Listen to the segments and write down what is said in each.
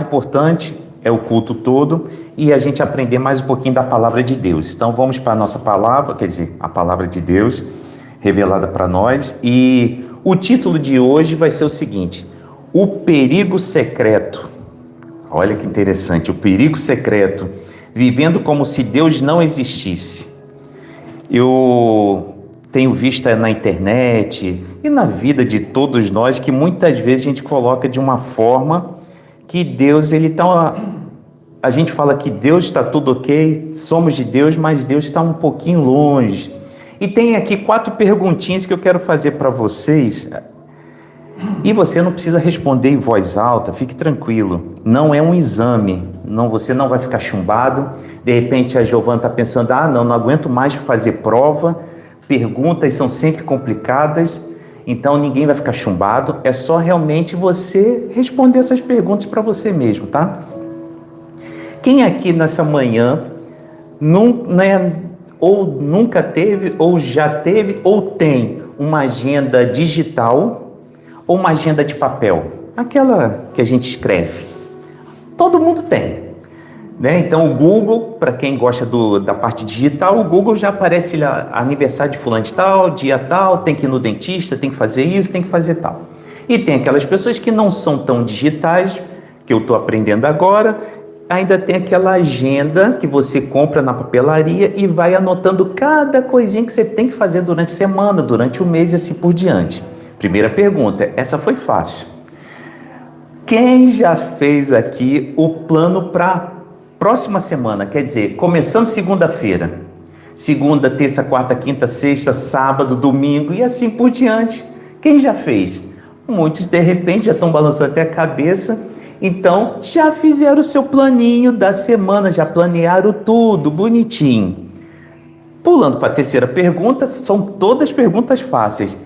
importante é o culto todo e a gente aprender mais um pouquinho da palavra de Deus. Então vamos para a nossa palavra, quer dizer, a palavra de Deus revelada para nós. E o título de hoje vai ser o seguinte: o perigo secreto. Olha que interessante, o perigo secreto, vivendo como se Deus não existisse. Eu tenho visto na internet e na vida de todos nós que muitas vezes a gente coloca de uma forma que Deus, ele está... A gente fala que Deus está tudo ok, somos de Deus, mas Deus está um pouquinho longe. E tem aqui 4 perguntinhas que eu quero fazer para vocês. E você não precisa responder em voz alta, fique tranquilo. Não é um exame, você não vai ficar chumbado. De repente a Giovana está pensando, não aguento mais fazer prova. Perguntas são sempre complicadas, então ninguém vai ficar chumbado. É só realmente você responder essas perguntas para você mesmo, tá? Quem aqui nessa manhã ou nunca teve, ou já teve, ou tem uma agenda digital ou uma agenda de papel? Aquela que a gente escreve. Todo mundo tem, né? Então o Google, para quem gosta da parte digital, o Google já aparece lá, aniversário de fulano de tal, dia tal, tem que ir no dentista, tem que fazer isso, tem que fazer tal. E tem aquelas pessoas que não são tão digitais, que eu estou aprendendo agora, ainda tem aquela agenda que você compra na papelaria e vai anotando cada coisinha que você tem que fazer durante a semana, durante o mês e assim por diante. Primeira pergunta, essa foi fácil. Quem já fez aqui o plano para próxima semana? Quer dizer, começando segunda-feira. Segunda, terça, quarta, quinta, sexta, sábado, domingo e assim por diante. Quem já fez? Muitos, de repente, já estão balançando até a cabeça. Então, já fizeram o seu planinho da semana, já planearam tudo bonitinho. Pulando para a terceira pergunta, são todas perguntas fáceis.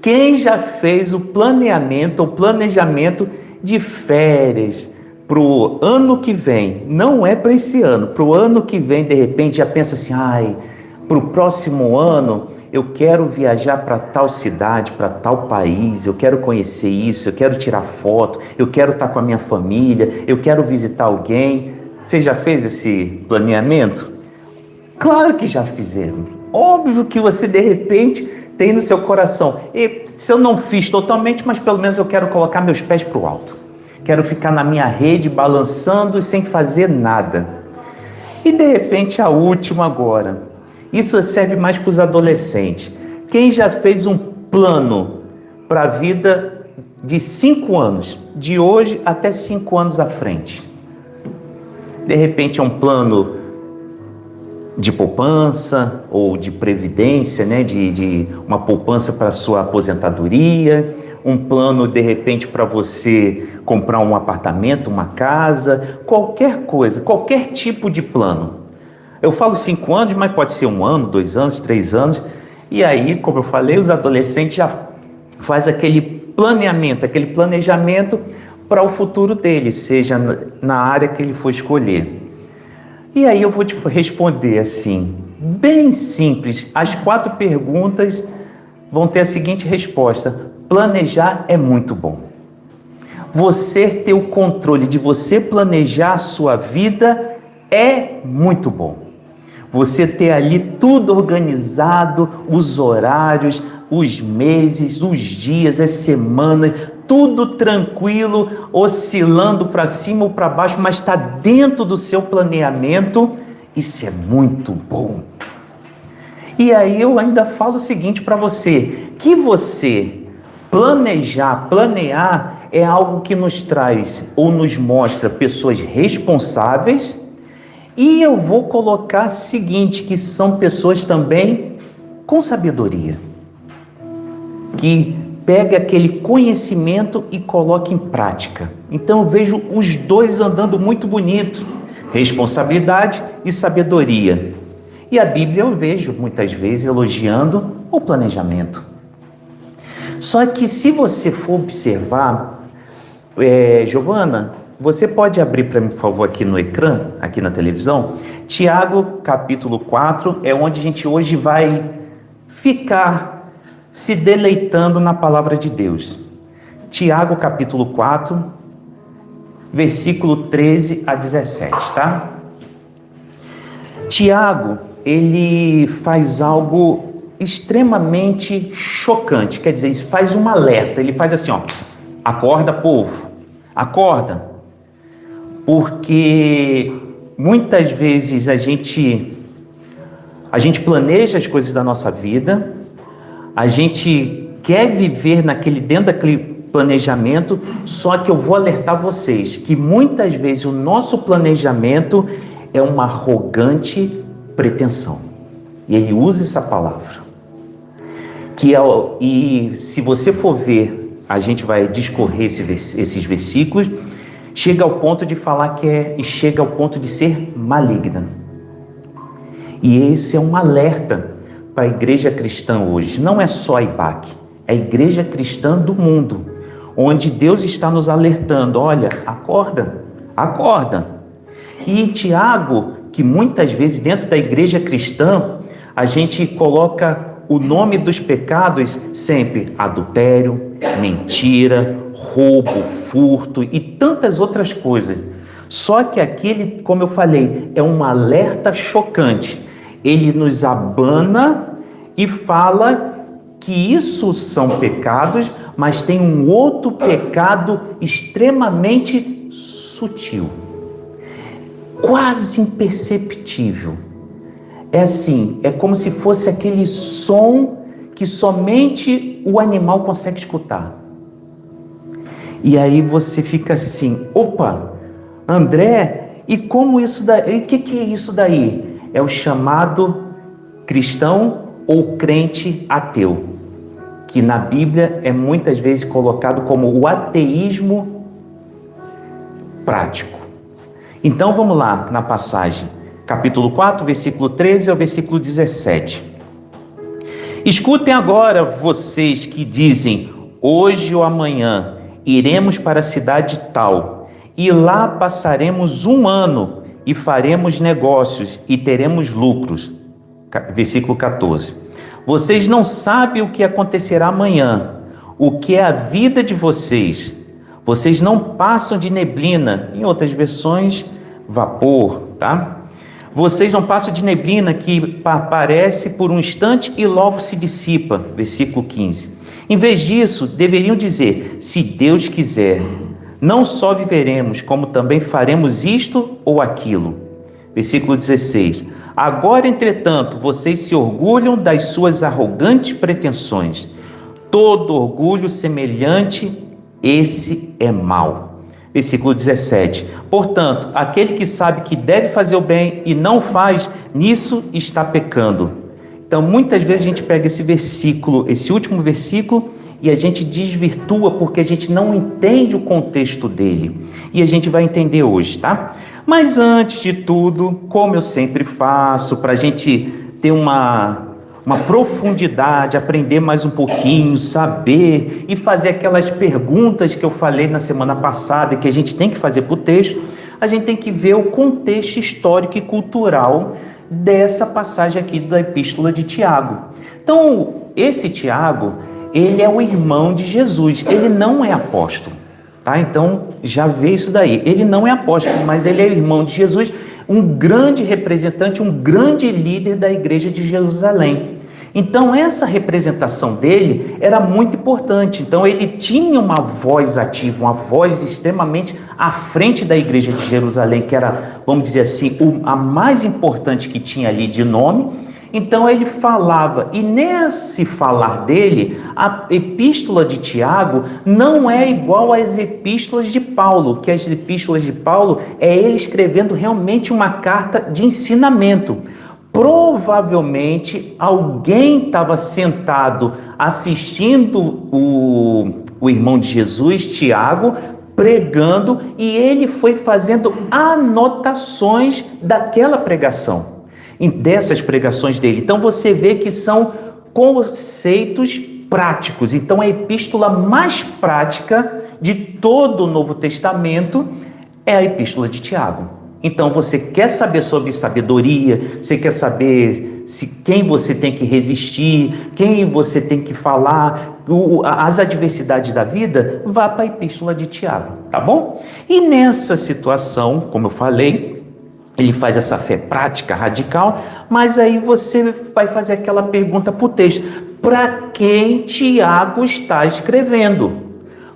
Quem já fez o planeamento, o planejamento de férias para o ano que vem? Não é para esse ano, para o ano que vem, de repente já pensa assim, para o próximo ano eu quero viajar para tal cidade, para tal país, eu quero conhecer isso, eu quero tirar foto, eu quero estar com a minha família, eu quero visitar alguém. Você já fez esse planeamento? Claro que já fizeram. Óbvio que você de repente tem no seu coração, e se eu não fiz totalmente, mas pelo menos eu quero colocar meus pés para o alto. Quero ficar na minha rede balançando e sem fazer nada. E de repente a última agora. Isso serve mais para os adolescentes. Quem já fez um plano para a vida de 5 anos, de hoje até 5 anos à frente? De repente é um plano de poupança ou de previdência, né? de uma poupança para a sua aposentadoria, um plano de repente para você comprar um apartamento, uma casa, qualquer coisa, qualquer tipo de plano. Eu falo 5 anos, mas pode ser 1 ano, 2 anos, 3 anos. E aí, como eu falei, os adolescentes já fazem aquele planeamento, aquele planejamento para o futuro dele, seja na área que ele for escolher. E aí eu vou te responder assim, bem simples. As 4 perguntas vão ter a seguinte resposta: planejar é muito bom. Você ter o controle de você planejar a sua vida é muito bom. Você ter ali tudo organizado, os horários, os meses, os dias, as semanas, tudo tranquilo, oscilando para cima ou para baixo, mas está dentro do seu planeamento. Isso é muito bom. E aí eu ainda falo o seguinte para você, que você planear é algo que nos traz ou nos mostra pessoas responsáveis. E eu vou colocar o seguinte, que são pessoas também com sabedoria, que pega aquele conhecimento e coloca em prática. Então eu vejo os dois andando muito bonito, responsabilidade e sabedoria. E a Bíblia eu vejo muitas vezes elogiando o planejamento. Só que se você for observar, Giovana, você pode abrir para mim, por favor, aqui no ecrã, aqui na televisão? Tiago, capítulo 4, é onde a gente hoje vai ficar se deleitando na palavra de Deus. Tiago, capítulo 4, versículo 13 a 17, tá? Tiago, ele faz algo extremamente chocante, quer dizer, ele faz um alerta, ele faz assim, ó, acorda, povo, acorda, porque muitas vezes a gente planeja as coisas da nossa vida, a gente quer viver dentro daquele planejamento, só que eu vou alertar vocês que muitas vezes o nosso planejamento é uma arrogante pretensão. E ele usa essa palavra. E se você for ver, a gente vai discorrer esses versículos, chega ao ponto de falar chega ao ponto de ser maligna. E esse é um alerta para a igreja cristã hoje. Não é só a IBAC, é a igreja cristã do mundo, onde Deus está nos alertando, olha, acorda, acorda. E Tiago, que muitas vezes dentro da igreja cristã, a gente coloca o nome dos pecados sempre adultério, mentira, roubo, furto e tantas outras coisas. Só que aqui, como eu falei, é um alerta chocante. Ele nos abana e fala que isso são pecados, mas tem um outro pecado extremamente sutil, quase imperceptível. É assim, é como se fosse aquele som que somente o animal consegue escutar. E aí você fica assim, opa, André, e como isso daí? O que é isso daí? É o chamado cristão ou crente ateu, que na Bíblia é muitas vezes colocado como o ateísmo prático. Então vamos lá na passagem, capítulo 4, versículo 13 ao versículo 17. Escutem agora vocês que dizem, hoje ou amanhã iremos para a cidade tal, e lá passaremos 1 ano, e faremos negócios, e teremos lucros. Versículo 14. Vocês não sabem o que acontecerá amanhã, o que é a vida de vocês. Vocês não passam de neblina, em outras versões, vapor, tá? Vocês não passam de neblina que aparece por um instante e logo se dissipa. Versículo 15. Em vez disso, deveriam dizer, se Deus quiser, não só viveremos, como também faremos isto ou aquilo. Versículo 16. Agora, entretanto, vocês se orgulham das suas arrogantes pretensões. Todo orgulho semelhante, esse é mau. Versículo 17. Portanto, aquele que sabe que deve fazer o bem e não faz, nisso está pecando. Então, muitas vezes a gente pega esse versículo, esse último versículo, e a gente desvirtua porque a gente não entende o contexto dele. E a gente vai entender hoje, tá? Mas antes de tudo, como eu sempre faço, para a gente ter uma profundidade, aprender mais um pouquinho, saber e fazer aquelas perguntas que eu falei na semana passada, que a gente tem que fazer para o texto, a gente tem que ver o contexto histórico e cultural dessa passagem aqui da Epístola de Tiago. Então, esse Tiago, ele é o irmão de Jesus, ele não é apóstolo, tá? Então, já vê isso daí. Ele não é apóstolo, mas ele é irmão de Jesus, um grande representante, um grande líder da igreja de Jerusalém. Então, essa representação dele era muito importante. Então, ele tinha uma voz ativa, uma voz extremamente à frente da igreja de Jerusalém, que era, vamos dizer assim, a mais importante que tinha ali de nome. Então ele falava, e nesse falar dele, a epístola de Tiago não é igual às epístolas de Paulo, que as epístolas de Paulo é ele escrevendo realmente uma carta de ensinamento. Provavelmente alguém estava sentado assistindo o irmão de Jesus, Tiago, pregando, e ele foi fazendo anotações daquela pregação, dessas pregações dele. Então você vê que são conceitos práticos. Então a epístola mais prática de todo o Novo Testamento é a epístola de Tiago. Então você quer saber sobre sabedoria, você quer saber quem você tem que resistir, quem você tem que falar, as adversidades da vida, vá para a epístola de Tiago, tá bom? E nessa situação, como eu falei, ele faz essa fé prática, radical, mas aí você vai fazer aquela pergunta para o texto: para quem Tiago está escrevendo?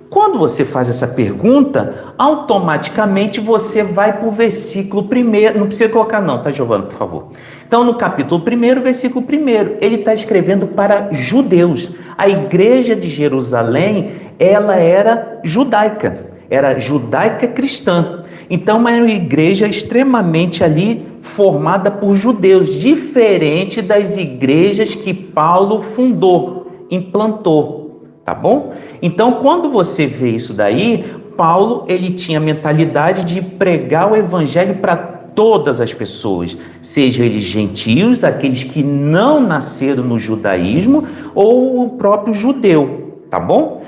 Quando você faz essa pergunta, automaticamente você vai para o versículo 1. Não precisa colocar não, tá, Giovana, por favor. Então, no capítulo 1, versículo 1, ele está escrevendo para judeus. A igreja de Jerusalém, ela era judaica cristã. Então, era uma igreja extremamente ali formada por judeus, diferente das igrejas que Paulo fundou, implantou. Tá bom? Então, quando você vê isso daí, Paulo, ele tinha a mentalidade de pregar o evangelho para todas as pessoas, sejam eles gentios, aqueles que não nasceram no judaísmo, ou o próprio judeu, tá bom?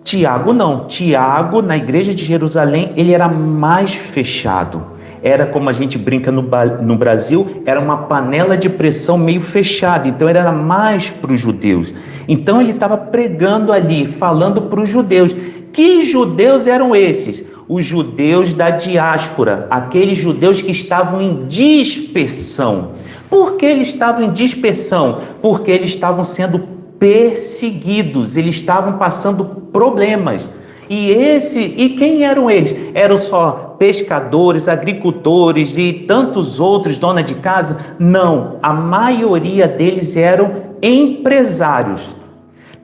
Tiago não. Tiago, na igreja de Jerusalém, ele era mais fechado. Era, como a gente brinca no Brasil, era uma panela de pressão meio fechada, então era mais para os judeus. Então ele estava pregando ali, falando para os judeus. Que judeus eram esses? Os judeus da diáspora, aqueles judeus que estavam em dispersão. Por que eles estavam em dispersão? Porque eles estavam sendo perseguidos, eles estavam passando problemas. E quem eram eles? Eram só pescadores, agricultores e tantos outros, dona de casa? Não, a maioria deles eram empresários,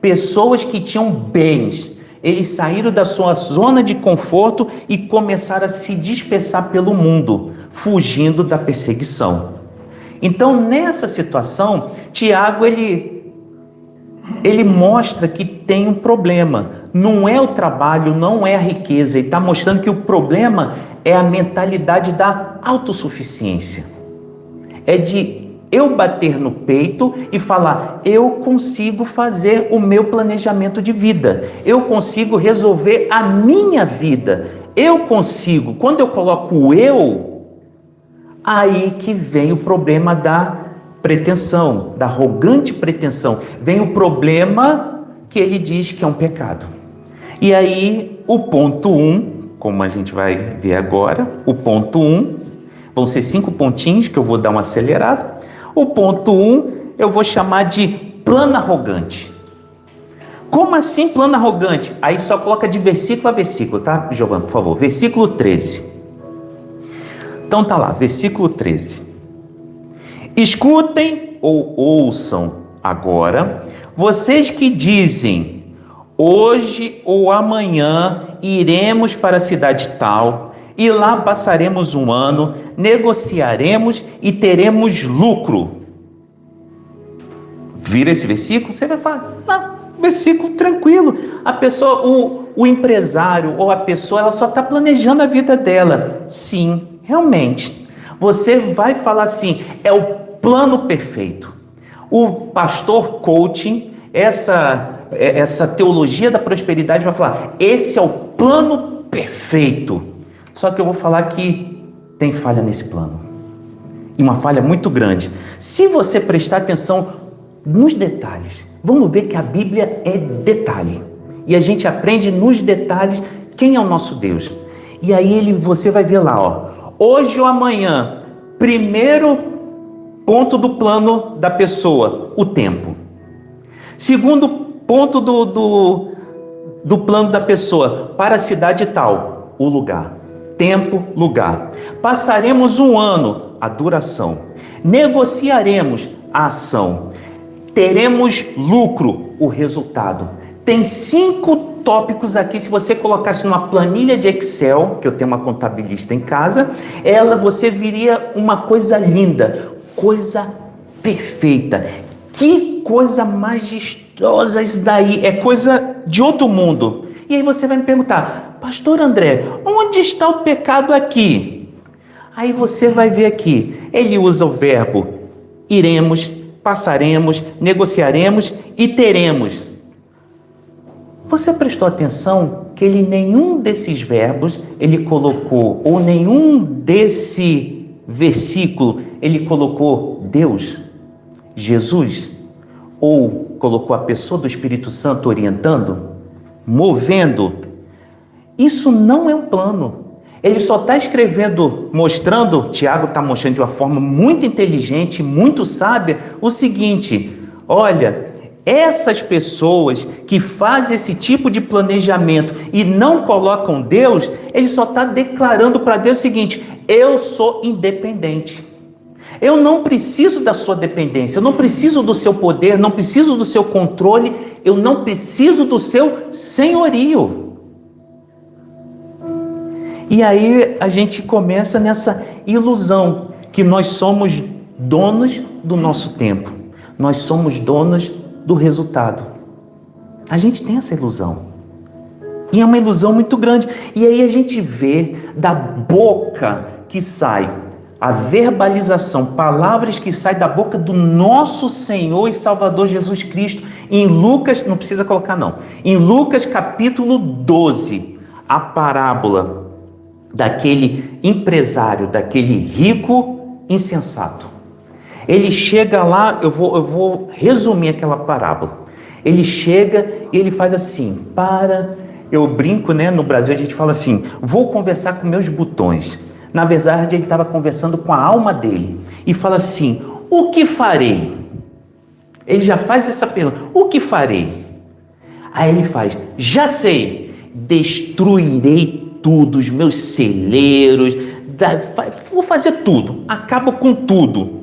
pessoas que tinham bens. Eles saíram da sua zona de conforto e começaram a se dispersar pelo mundo, fugindo da perseguição. Então, nessa situação, Tiago, ele mostra que tem um problema. Não é o trabalho, não é a riqueza. Ele está mostrando que o problema é a mentalidade da autossuficiência. É de eu bater no peito e falar: eu consigo fazer o meu planejamento de vida. Eu consigo resolver a minha vida. Eu consigo. Quando eu coloco o eu, aí que vem o problema da pretensão, da arrogante pretensão. Vem o problema que ele diz que é um pecado. E aí, o ponto 1, como a gente vai ver agora, o ponto 1, vão ser 5 pontinhos que eu vou dar uma acelerada. O ponto 1, eu vou chamar de plano arrogante. Como assim plano arrogante? Aí só coloca de versículo a versículo, tá, Giovana, por favor? Versículo 13. Então tá lá, versículo 13. Escutem ou ouçam agora, vocês que dizem: hoje ou amanhã iremos para a cidade tal, e lá passaremos um ano, negociaremos e teremos lucro. Vira esse versículo, você vai falar: versículo tranquilo. A pessoa, o empresário ou a pessoa, ela só está planejando a vida dela. Sim, realmente. Você vai falar assim: é o plano perfeito. O pastor coaching, essa teologia da prosperidade vai falar: esse é o plano perfeito. Só que eu vou falar que tem falha nesse plano. E uma falha muito grande. Se você prestar atenção nos detalhes, vamos ver que a Bíblia é detalhe. E a gente aprende nos detalhes quem é o nosso Deus. E aí você vai ver lá, ó, hoje ou amanhã, primeiro ponto do plano da pessoa, o tempo. Segundo ponto do plano da pessoa, para a cidade tal, o lugar. Tempo, lugar. Passaremos um ano, a duração. Negociaremos a ação. Teremos lucro, o resultado. Tem 5 tópicos aqui. Se você colocasse numa planilha de Excel, que eu tenho uma contabilista em casa, você viria uma coisa linda, coisa perfeita. Que coisa majestosa isso daí, é coisa de outro mundo. E aí você vai me perguntar: pastor André, onde está o pecado aqui? Aí você vai ver aqui, ele usa o verbo iremos, passaremos, negociaremos e teremos. Você prestou atenção que nenhum desses verbos ele colocou, ou nenhum desse versículo ele colocou Deus, Jesus ou colocou a pessoa do Espírito Santo orientando, movendo. Isso não é um plano. Ele só está escrevendo, mostrando, Tiago está mostrando de uma forma muito inteligente, muito sábia, o seguinte: olha, essas pessoas que fazem esse tipo de planejamento e não colocam Deus, ele só está declarando para Deus o seguinte: eu sou independente. Eu não preciso da sua dependência, eu não preciso do seu poder, não preciso do seu controle, eu não preciso do seu senhorio. E aí a gente começa nessa ilusão que nós somos donos do nosso tempo, nós somos donos do resultado. A gente tem essa ilusão. E é uma ilusão muito grande. E aí a gente vê da boca que sai a verbalização, palavras que saem da boca do nosso Senhor e Salvador Jesus Cristo. Em Lucas, não precisa colocar não, em Lucas capítulo 12, a parábola daquele empresário, daquele rico insensato. Ele chega lá, eu vou resumir aquela parábola. Ele chega e ele faz assim, eu brinco, né? No Brasil a gente fala assim, vou conversar com meus botões. Na verdade ele estava conversando com a alma dele e fala assim, o que farei? Ele já faz essa pergunta, o que farei? Aí ele faz, já sei, destruirei tudo, os meus celeiros, vou fazer tudo, acabo com tudo.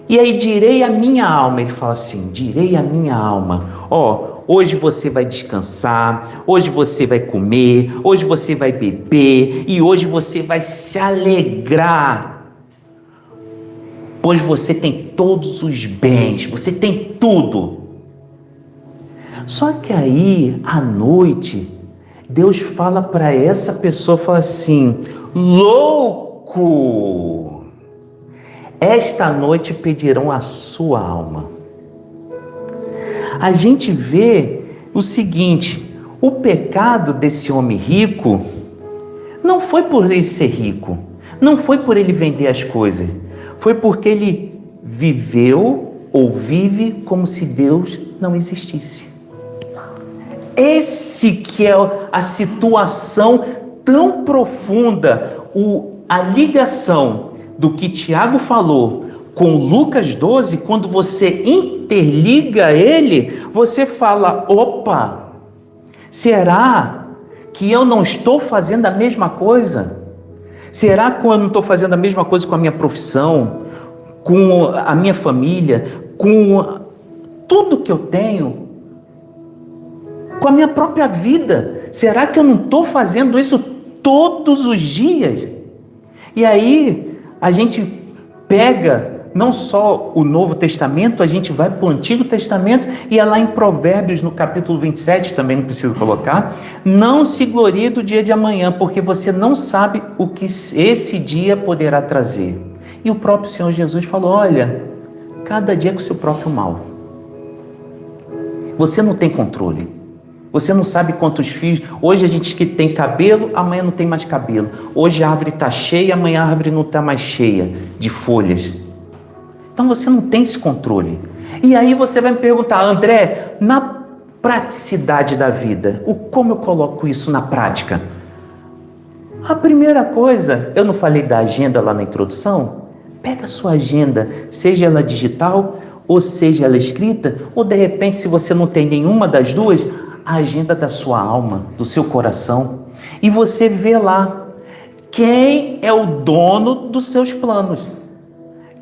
E aí direi à minha alma, ele fala assim, direi à minha alma, hoje você vai descansar, hoje você vai comer, hoje você vai beber e hoje você vai se alegrar, pois você tem todos os bens, você tem tudo. Só que aí, à noite, Deus fala para essa pessoa, fala assim, louco, esta noite pedirão a sua alma. A gente vê o seguinte, o pecado desse homem rico não foi por ele ser rico, não foi por ele vender as coisas, foi porque ele viveu ou vive como se Deus não existisse. Esse que é a situação tão profunda, a ligação do que Tiago falou com Lucas 12, quando você interliga ele, você fala, opa, será que eu não estou fazendo a mesma coisa? Será que eu não estou fazendo a mesma coisa com a minha profissão, com a minha família, com tudo que eu tenho? Com a minha própria vida, será que eu não estou fazendo isso todos os dias? E aí, a gente pega não só o Novo Testamento, a gente vai para o Antigo Testamento e é lá em Provérbios, no capítulo 27, também não preciso colocar, não se glorie do dia de amanhã, porque você não sabe o que esse dia poderá trazer. E o próprio Senhor Jesus falou, olha, cada dia com o seu próprio mal. Você não tem controle. Você não sabe quantos fios. Hoje a gente que tem cabelo, amanhã não tem mais cabelo. Hoje a árvore está cheia, amanhã a árvore não está mais cheia de folhas. Então você não tem esse controle. E aí você vai me perguntar, André, na praticidade da vida, como eu coloco isso na prática? A primeira coisa, eu não falei da agenda lá na introdução? Pega a sua agenda, seja ela digital, ou seja ela escrita, ou de repente, se você não tem nenhuma das duas, a agenda da sua alma, do seu coração, e você vê lá quem é o dono dos seus planos.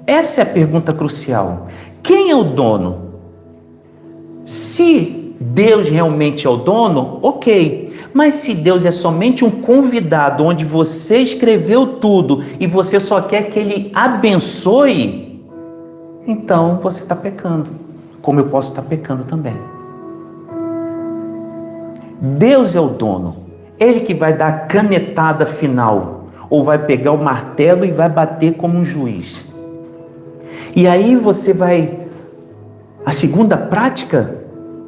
Essa é a pergunta crucial. Quem é o dono? Se Deus realmente é o dono, ok. Mas se Deus é somente um convidado, onde você escreveu tudo e você só quer que Ele abençoe, então você está pecando, como eu posso estar pecando também. Deus é o dono, Ele que vai dar a canetada final, ou vai pegar o martelo e vai bater como um juiz. E aí você vai... A segunda prática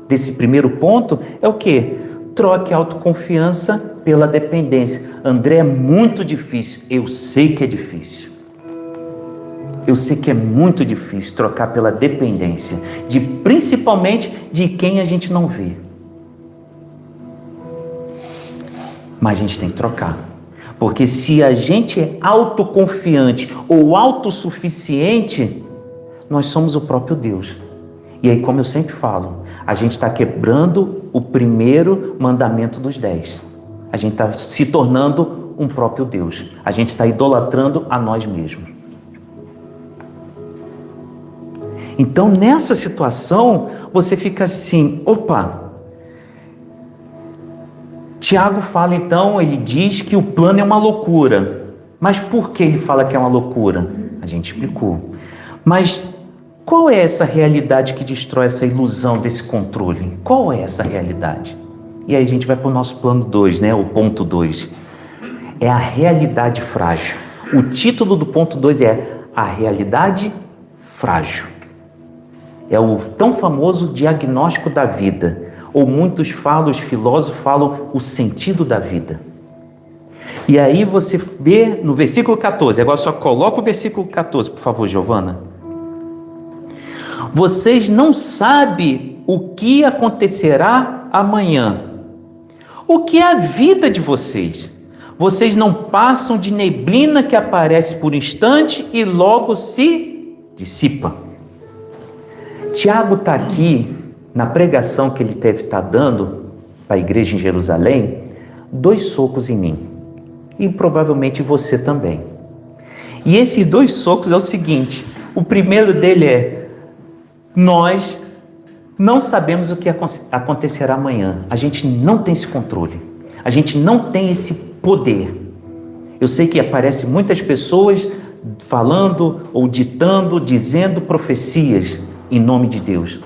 desse primeiro ponto é o quê? Troque a autoconfiança pela dependência. André, é muito difícil. Eu sei que é difícil. Eu sei que é muito difícil trocar pela dependência, principalmente de quem a gente não vê. Mas a gente tem que trocar. Porque se a gente é autoconfiante ou autossuficiente, nós somos o próprio Deus. E aí, como eu sempre falo, a gente está quebrando o primeiro mandamento dos 10. A gente está se tornando um próprio Deus. A gente está idolatrando a nós mesmos. Então, nessa situação, você fica assim, opa. Tiago fala então, ele diz que o plano é uma loucura. Mas por que ele fala que é uma loucura? A gente explicou. Mas qual é essa realidade que destrói essa ilusão desse controle? Qual é essa realidade? E aí a gente vai para o nosso plano 2, né? O ponto 2. É a realidade frágil. O título do ponto 2 é a realidade frágil. É o tão famoso diagnóstico da vida. Ou muitos falam, os filósofos falam, o sentido da vida. E aí você vê no versículo 14, agora só coloca o versículo 14, por favor, Giovana. Vocês não sabem o que acontecerá amanhã. O que é a vida de vocês? Vocês não passam de neblina que aparece por instante e logo se dissipa. Tiago está aqui, na pregação que ele deve estar dando para a igreja em Jerusalém, 2 socos em mim. E provavelmente você também. E esses 2 socos é o seguinte, o primeiro dele é, nós não sabemos o que acontecerá amanhã. A gente não tem esse controle. A gente não tem esse poder. Eu sei que aparecem muitas pessoas falando ou ditando, dizendo profecias em nome de Deus.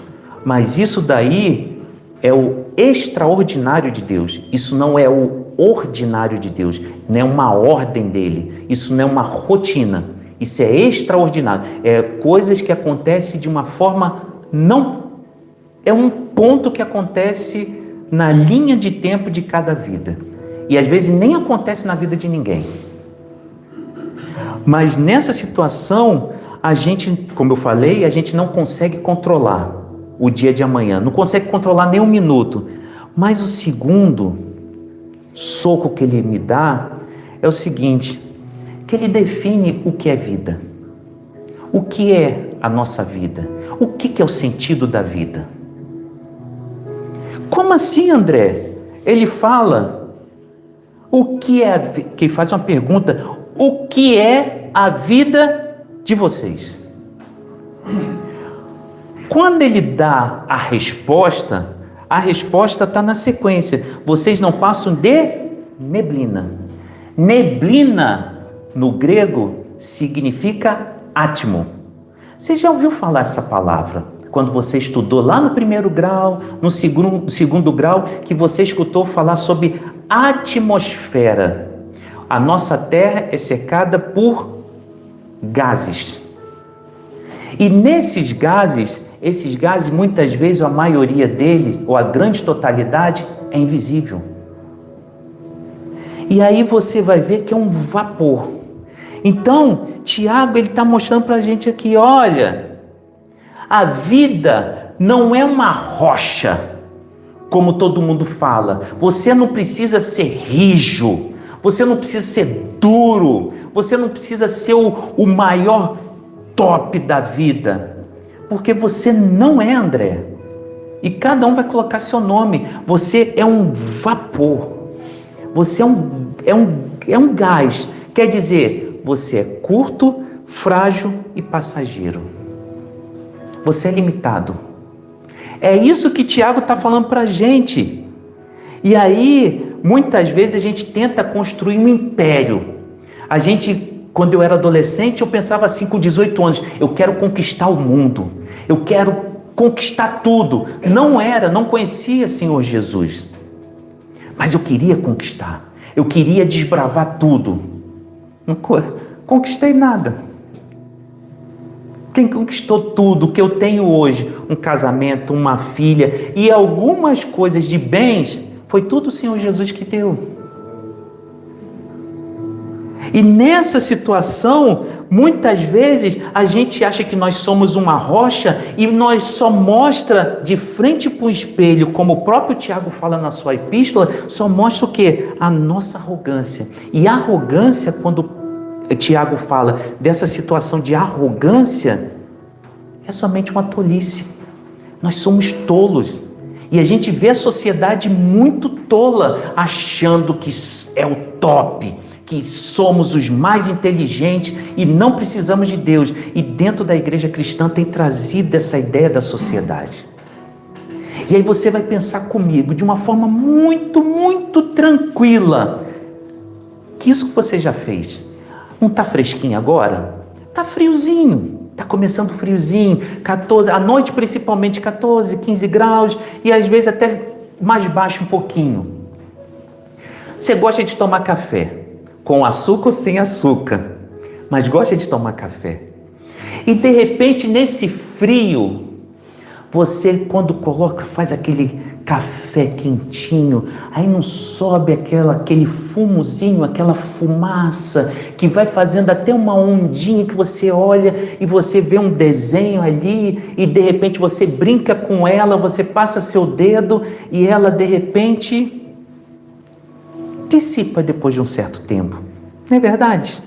Mas isso daí é o extraordinário de Deus. Isso não é o ordinário de Deus. Não é uma ordem dele. Isso não é uma rotina. Isso é extraordinário. É coisas que acontecem de uma forma não... É um ponto que acontece na linha de tempo de cada vida. E às vezes nem acontece na vida de ninguém. Mas nessa situação, a gente, como eu falei, a gente não consegue controlar o dia de amanhã, não consegue controlar nem um minuto. Mas o segundo soco que ele me dá é o seguinte, que ele define o que é vida. O que é a nossa vida? O que é o sentido da vida? Como assim, André? Ele fala, o que é, que faz uma pergunta, o que é a vida de vocês? Quando ele dá a resposta está na sequência. Vocês não passam de neblina. Neblina, no grego, significa átimo. Você já ouviu falar essa palavra? Quando você estudou lá no primeiro grau, no segundo grau, que você escutou falar sobre atmosfera. A nossa Terra é cercada por gases. E nesses gases, muitas vezes, a maioria deles, ou a grande totalidade, é invisível. E aí você vai ver que é um vapor. Então, Tiago, ele está mostrando para a gente aqui, olha, a vida não é uma rocha, como todo mundo fala. Você não precisa ser rijo, você não precisa ser duro, você não precisa ser o maior top da vida, porque você não é, André. E cada um vai colocar seu nome. Você é um vapor, você é um gás, quer dizer, você é curto, frágil e passageiro. Você é limitado. É isso que Tiago está falando para a gente. E aí, muitas vezes a gente tenta construir um império. A gente, quando eu era adolescente, eu pensava assim com 18 anos, eu quero conquistar o mundo, eu quero conquistar tudo. Não conhecia Senhor Jesus, mas eu queria conquistar, eu queria desbravar tudo. Não conquistei nada. Quem conquistou tudo que eu tenho hoje, um casamento, uma filha e algumas coisas de bens, foi tudo o Senhor Jesus que deu. E nessa situação, muitas vezes a gente acha que nós somos uma rocha e nós só mostra de frente para o espelho, como o próprio Tiago fala na sua epístola, só mostra o quê? A nossa arrogância. E a arrogância, quando Tiago fala dessa situação de arrogância, é somente uma tolice. Nós somos tolos. E a gente vê a sociedade muito tola, achando que é o top, que somos os mais inteligentes e não precisamos de Deus. E dentro da igreja cristã tem trazido essa ideia da sociedade. E aí você vai pensar comigo de uma forma muito, muito tranquila, que isso que você já fez, não está fresquinho agora? Está friozinho, está começando friozinho, 14, à noite principalmente 14, 15 graus e às vezes até mais baixo um pouquinho. Você gosta de tomar café? Com açúcar ou sem açúcar, mas gosta de tomar café. E de repente, nesse frio, você quando faz aquele café quentinho, aí não sobe aquele fumozinho, aquela fumaça, que vai fazendo até uma ondinha que você olha e você vê um desenho ali, e de repente você brinca com ela, você passa seu dedo e ela de repente dissipa depois de um certo tempo. Não é verdade?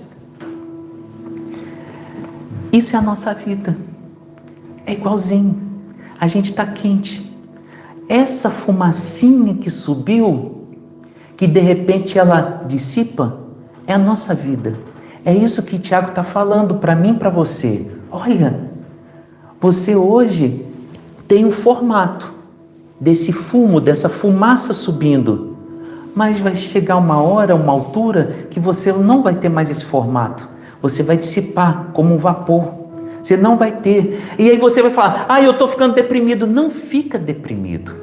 Isso é a nossa vida. É igualzinho. A gente está quente. Essa fumacinha que subiu, que de repente ela dissipa, é a nossa vida. É isso que Tiago está falando para mim e para você. Olha, você hoje tem um formato desse fumo, dessa fumaça subindo. Mas vai chegar uma hora, uma altura, que você não vai ter mais esse formato. Você vai dissipar como um vapor. Você não vai ter. E aí você vai falar, eu estou ficando deprimido. Não fica deprimido.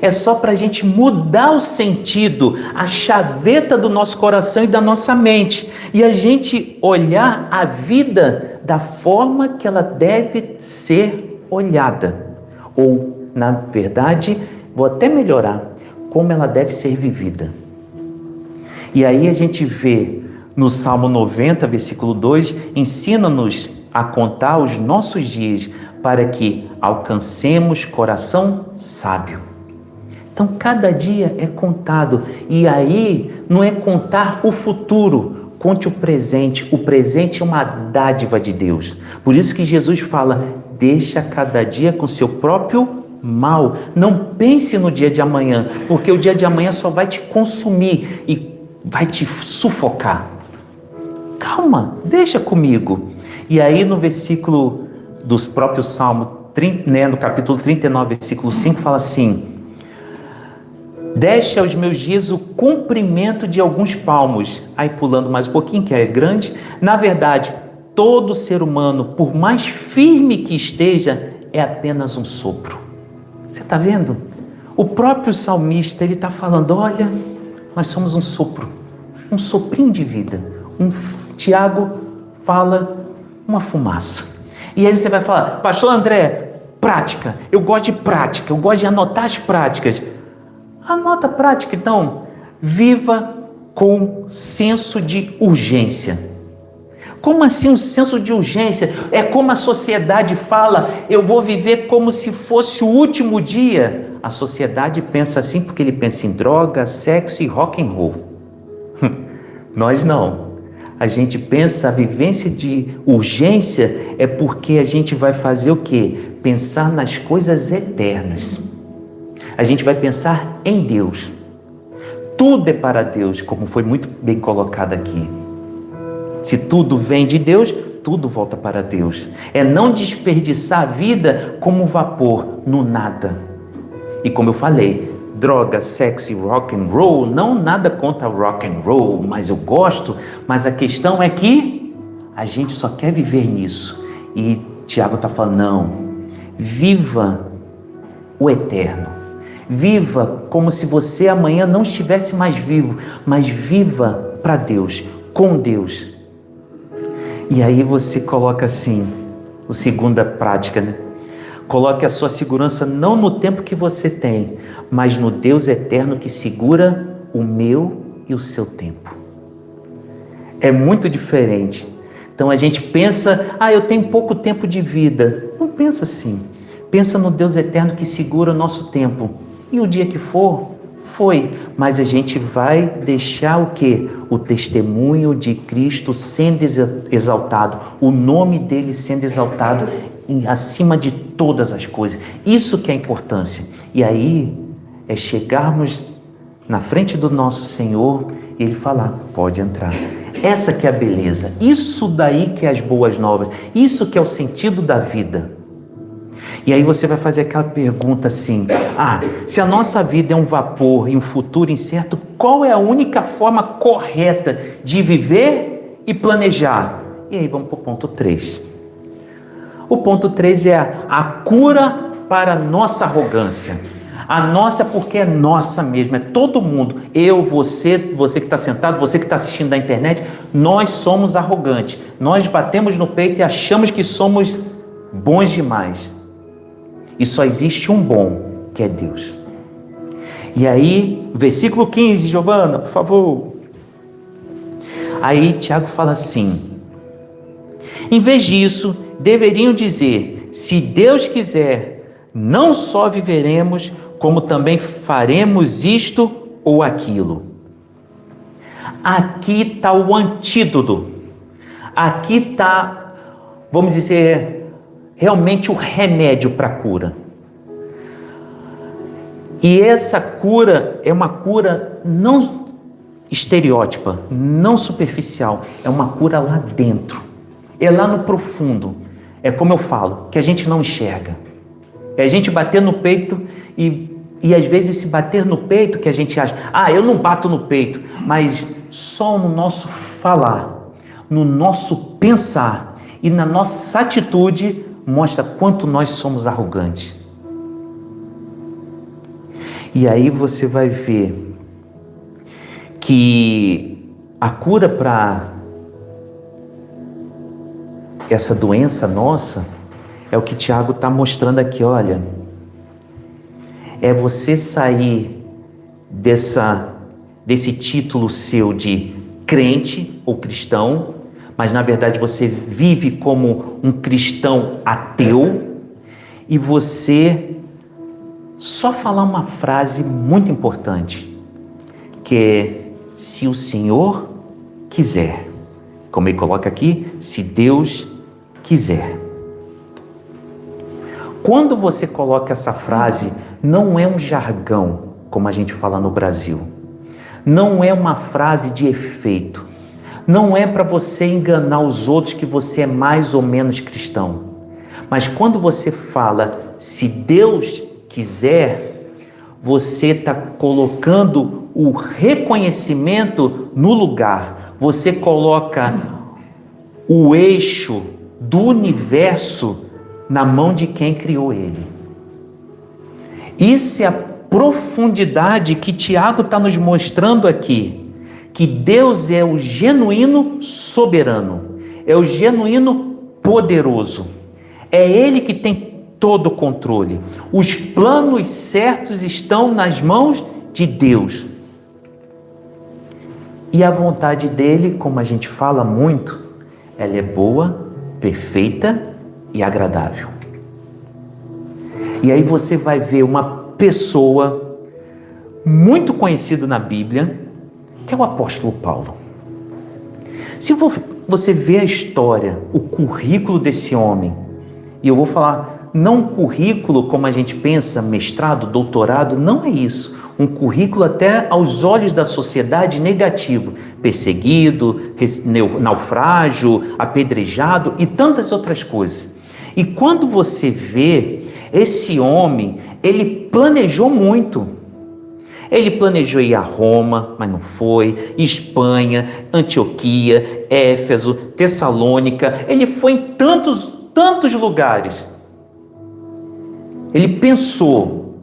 É só para a gente mudar o sentido, a chaveta do nosso coração e da nossa mente. E a gente olhar a vida da forma que ela deve ser olhada. Ou, na verdade, vou até melhorar, como ela deve ser vivida. E aí a gente vê no Salmo 90, versículo 2, ensina-nos a contar os nossos dias para que alcancemos coração sábio. Então cada dia é contado, e aí não é contar o futuro, conte o presente. O presente é uma dádiva de Deus. Por isso que Jesus fala, deixa cada dia com seu próprio mal. Não pense no dia de amanhã, porque o dia de amanhã só vai te consumir e vai te sufocar. Calma, deixa comigo. E aí no versículo dos próprios Salmos, no capítulo 39, versículo 5, fala assim, deixa aos meus dias o comprimento de alguns palmos. Aí pulando mais um pouquinho, que é grande, na verdade, todo ser humano, por mais firme que esteja, é apenas um sopro. Você está vendo? O próprio salmista, ele está falando, olha, nós somos um sopro, um soprinho de vida. Tiago fala uma fumaça. E aí você vai falar, pastor André, prática, eu gosto de prática, eu gosto de anotar as práticas. Anota a prática, então. Viva com senso de urgência. Como assim um senso de urgência? É como a sociedade fala, eu vou viver como se fosse o último dia. A sociedade pensa assim porque ele pensa em droga, sexo e rock and roll. Nós não. A gente pensa a vivência de urgência é porque a gente vai fazer o quê? Pensar nas coisas eternas. A gente vai pensar em Deus. Tudo é para Deus, como foi muito bem colocado aqui. Se tudo vem de Deus, tudo volta para Deus. É não desperdiçar a vida como vapor, no nada. E como eu falei, droga, sexo e rock and roll, não nada contra rock and roll, mas eu gosto. Mas a questão é que a gente só quer viver nisso. E Tiago está falando, não, viva o eterno. Viva como se você amanhã não estivesse mais vivo, mas viva para Deus, com Deus. E aí você coloca assim, a segunda prática, né? Coloque a sua segurança não no tempo que você tem, mas no Deus eterno que segura o meu e o seu tempo. É muito diferente. Então a gente pensa, eu tenho pouco tempo de vida. Não pensa assim. Pensa no Deus eterno que segura o nosso tempo. E o dia que for, foi. Mas a gente vai deixar o quê? O testemunho de Cristo sendo exaltado. O nome dele sendo exaltado acima de todas as coisas. Isso que é a importância. E aí é chegarmos na frente do nosso Senhor e Ele falar, pode entrar. Essa que é a beleza. Isso daí que é as boas novas. Isso que é o sentido da vida. E aí você vai fazer aquela pergunta assim, se a nossa vida é um vapor e um futuro incerto, qual é a única forma correta de viver e planejar? E aí vamos para o ponto 3. O ponto 3 é a cura para a nossa arrogância. A nossa porque é nossa mesmo, é todo mundo. Eu, você que está sentado, você que está assistindo da internet, nós somos arrogantes. Nós batemos no peito e achamos que somos bons demais. E só existe um bom, que é Deus. E aí, versículo 15, Giovana, por favor. Aí Tiago fala assim, em vez disso, deveriam dizer, se Deus quiser, não só viveremos, como também faremos isto ou aquilo. Aqui está o antídoto. Aqui está, vamos dizer, realmente o remédio para a cura. E essa cura é uma cura não estereótipa, não superficial, é uma cura lá dentro, é lá no profundo. É como eu falo, que a gente não enxerga. É a gente bater no peito e às vezes se bater no peito que a gente acha, eu não bato no peito, mas só no nosso falar, no nosso pensar e na nossa atitude mostra quanto nós somos arrogantes. E aí você vai ver que a cura para essa doença nossa é o que Tiago está mostrando aqui, olha. É você sair desse título seu de crente ou cristão, mas na verdade você vive como um cristão ateu, e você só falar uma frase muito importante, que é, se o Senhor quiser. Como ele coloca aqui, se Deus quiser. Quando você coloca essa frase, não é um jargão, como a gente fala no Brasil. Não é uma frase de efeito. Não é para você enganar os outros que você é mais ou menos cristão. Mas quando você fala, se Deus quiser, você está colocando o reconhecimento no lugar. Você coloca o eixo do universo na mão de quem criou ele. Isso é a profundidade que Tiago está nos mostrando aqui, que Deus é o genuíno soberano, é o genuíno poderoso, é Ele que tem todo o controle. Os planos certos estão nas mãos de Deus. E a vontade dele, como a gente fala muito, ela é boa, perfeita e agradável. E aí você vai ver uma pessoa muito conhecida na Bíblia, que é o apóstolo Paulo. Se você vê a história, o currículo desse homem, e eu vou falar, não um currículo como a gente pensa, mestrado, doutorado, não é isso. Um currículo até aos olhos da sociedade negativo, perseguido, naufrágio, apedrejado e tantas outras coisas. E quando você vê esse homem, ele planejou muito. Ele planejou ir a Roma, mas não foi, Espanha, Antioquia, Éfeso, Tessalônica, ele foi em tantos lugares. Ele pensou.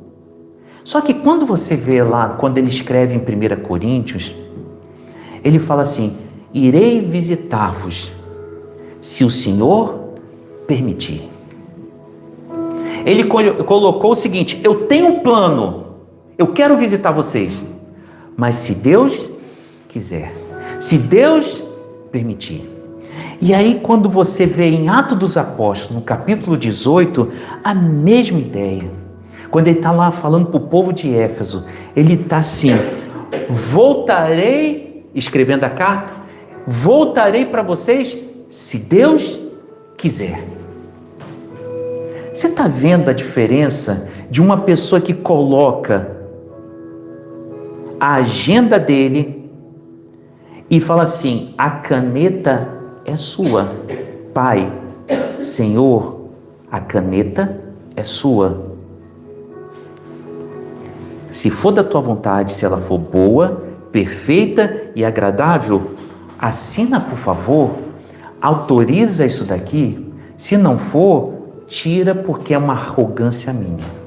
Só que quando você vê lá, quando ele escreve em 1 Coríntios, ele fala assim, irei visitar-vos, se o Senhor permitir. Ele colocou o seguinte, eu tenho um plano, eu quero visitar vocês, mas se Deus quiser, se Deus permitir. E aí, quando você vê em Atos dos Apóstolos, no capítulo 18, a mesma ideia. Quando ele está lá falando para o povo de Éfeso, ele está assim: voltarei, escrevendo a carta, voltarei para vocês se Deus quiser. Você está vendo a diferença de uma pessoa que coloca a agenda dele e fala assim: a caneta é sua, Pai, Senhor, a caneta é sua. Se for da tua vontade, se ela for boa, perfeita e agradável, assina, por favor, autoriza isso daqui. Se não for, tira, porque é uma arrogância minha.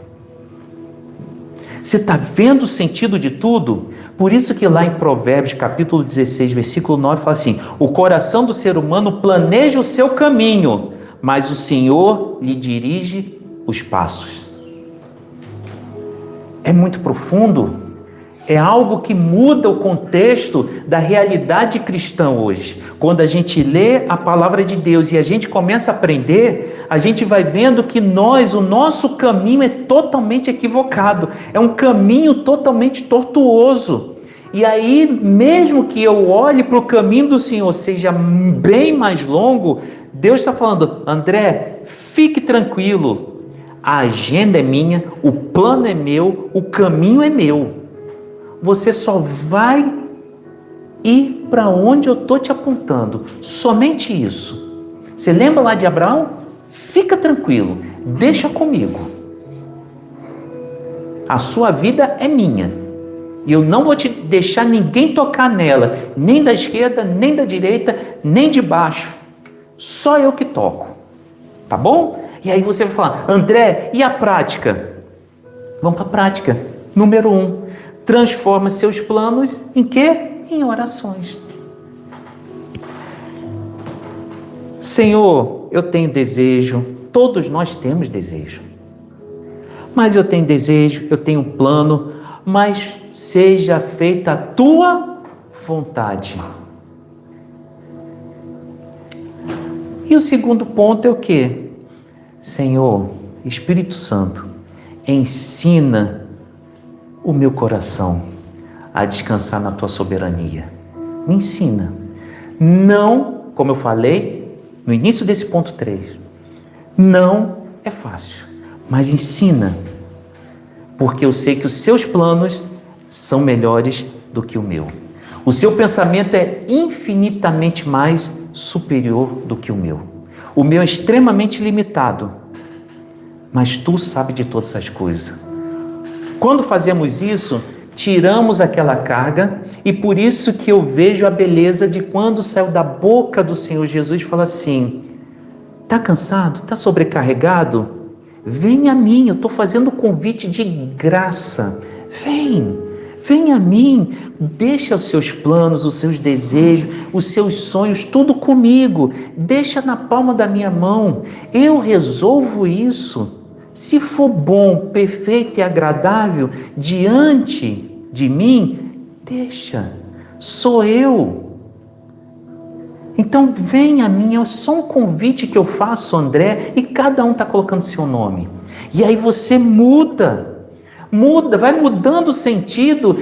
Você está vendo o sentido de tudo? Por isso que lá em Provérbios, capítulo 16, versículo 9, fala assim: o coração do ser humano planeja o seu caminho, mas o Senhor lhe dirige os passos. É muito profundo. É algo que muda o contexto da realidade cristã hoje. Quando a gente lê a palavra de Deus e a gente começa a aprender, a gente vai vendo que o nosso caminho é totalmente equivocado. É um caminho totalmente tortuoso. E aí, mesmo que eu olhe para o caminho do Senhor seja bem mais longo, Deus está falando: André, fique tranquilo. A agenda é minha, o plano é meu, o caminho é meu. Você só vai ir para onde eu estou te apontando. Somente isso. Você lembra lá de Abraão? Fica tranquilo, deixa comigo. A sua vida é minha. E eu não vou te deixar ninguém tocar nela, nem da esquerda, nem da direita, nem de baixo. Só eu que toco. Tá bom? E aí você vai falar: André, e a prática? Vamos para a prática. Número 1. Transforma seus planos em quê? Em orações. Senhor, eu tenho desejo, todos nós temos desejo. Mas eu tenho desejo, eu tenho um plano, mas seja feita a tua vontade. E o segundo ponto é o quê? Senhor, Espírito Santo, ensina o meu coração a descansar na tua soberania. Me ensina. Não, como eu falei no início desse ponto 3, não é fácil, mas ensina, porque eu sei que os seus planos são melhores do que o meu. O seu pensamento é infinitamente mais superior do que o meu. O meu é extremamente limitado, mas tu sabes de todas essas coisas. Quando fazemos isso, tiramos aquela carga, e por isso que eu vejo a beleza de quando saiu da boca do Senhor Jesus e fala assim: está cansado? Está sobrecarregado? Vem a mim, eu estou fazendo o convite de graça. Vem a mim, deixa os seus planos, os seus desejos, os seus sonhos, tudo comigo, deixa na palma da minha mão, eu resolvo isso. Se for bom, perfeito e agradável diante de mim, deixa, sou eu. Então vem a mim, é só um convite que eu faço, André, e cada um está colocando seu nome. E aí você muda, vai mudando o sentido